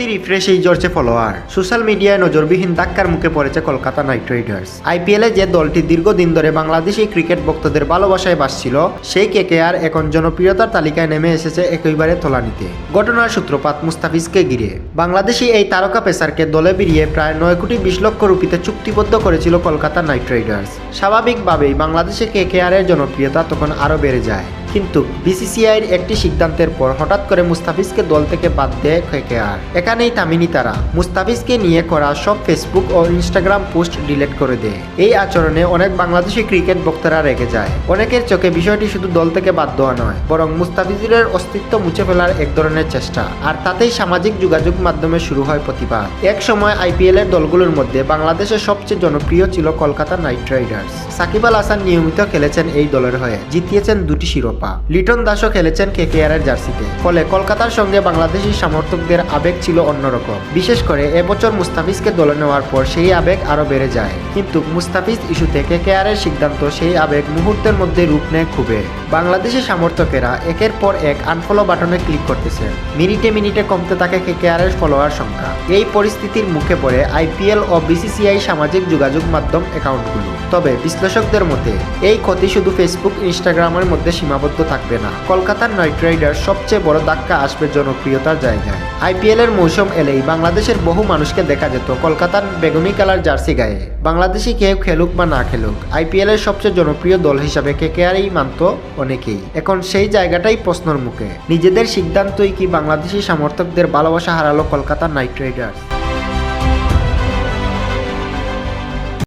প্রতি রিফ্রেশেই জ্বরছে follower. Social মিডিয়ায় নজরবিহীন ধাক্কার মুখে পড়েছে কলকাতা নাইট রাইডার্স। আইপিএলে যে দলটি দীর্ঘদিন ধরে বাংলাদেশি ক্রিকেট ভক্তদের ভালোবাসায় বাসছিল, সেই কেকেআর এখন জনপ্রিয়তার তালিকায় নেমে এসেছে একেবারে তলানিতে। ঘটনার সূত্রপাত মুস্তাফিজকে ঘিরে। বাংলাদেশি এই তারকা পেসারকে দলে বিরিয়ে প্রায় 9,20,00,000 রুপিতে চুক্তিবদ্ধ করেছিল কলকাতা নাইট রাইডার্স। স্বাভাবিকভাবেই বাংলাদেশে কেকেআরের জনপ্রিয়তা তখন আরও বেড়ে যায়। কিন্তু বিসিসিআইয়ের একটি সিদ্ধান্তের পর হঠাৎ করে মুস্তাফিজকে দল থেকে বাদ দেয় কেকেআর। এখানেই থামেনি তারা। মুস্তাফিজকে নিয়ে করা সব ফেসবুক ও ইনস্টাগ্রাম পোস্ট ডিলিট করে দেয়। এই আচরণে অনেক বাংলাদেশি ক্রিকেট ভক্তরা রেগে যায়। অনেকের চোখে বিষয়টি শুধু দল থেকে বাদ দেওয়া নয়, বরং মুস্তাফিজুরের অস্তিত্ব মুছে ফেলার এক ধরনের চেষ্টা। আর তাতেই সামাজিক যোগাযোগ মাধ্যমে শুরু হয় প্রতিবাদ। এক সময় আইপিএলের দলগুলোর মধ্যে বাংলাদেশের সবচেয়ে জনপ্রিয় ছিল কলকাতা নাইট রাইডার্স। সাকিব আল হাসান নিয়মিত খেলেছেন এই দলের হয়ে, জিতিয়েছেন 2টি শিরোপা। লিটন দাসও খেলেছেন কেকেআরের জার্সিতে। ফলে কলকাতার সঙ্গে বাংলাদেশি সমর্থকদের আবেগ ছিল অন্যরকম। বিশেষ করে এবছর মুস্তাফিজকে দলে নেওয়ার পর সেই আবেগ আরো বেড়ে যায়। কিন্তু মুস্তাফিজ ইস্যুতে কেকেআরের সিদ্ধান্ত সেই আবেগ মুহূর্তের মধ্যে রূপ নেয় ক্ষোভে। বাংলাদেশি সমর্থকেরা একের পর এক আনফলো বাটনে ক্লিক করতেছেন। মিনিটে মিনিটে কমতে থাকে কেকেআরের ফলোয়ার সংখ্যা। এই পরিস্থিতির মুখে পড়ে আইপিএল ও বিসিসিআই সামাজিক যোগাযোগ মাধ্যম অ্যাকাউন্টগুলো। তবে বিশ্লেষকদের মতে এই ক্ষতি শুধু ফেসবুক ইনস্টাগ্রামের মধ্যে সীমাবদ্ধ থাকবে না। কলকাতার নাইট রাইডার্স সবচেয়ে বড় ধাক্কা আসবে জনপ্রিয়তার জায়গায়। আইপিএলের মৌসুম এলেই বাংলাদেশের বহু মানুষকে দেখা যেত কলকাতার বেগুনি কালার জার্সি গায়ে। বাংলাদেশি কেউ খেলুক বা না খেলুক, আইপিএলের সবচেয়ে জনপ্রিয় দল হিসাবে কেকেআরই মানত অনেকেই। এখন সেই জায়গাটাই প্রশ্নের মুখে। নিজেদের সিদ্ধান্তই কি বাংলাদেশি সমর্থকদের ভালোবাসা হারালো কলকাতা নাইট রাইডার্স?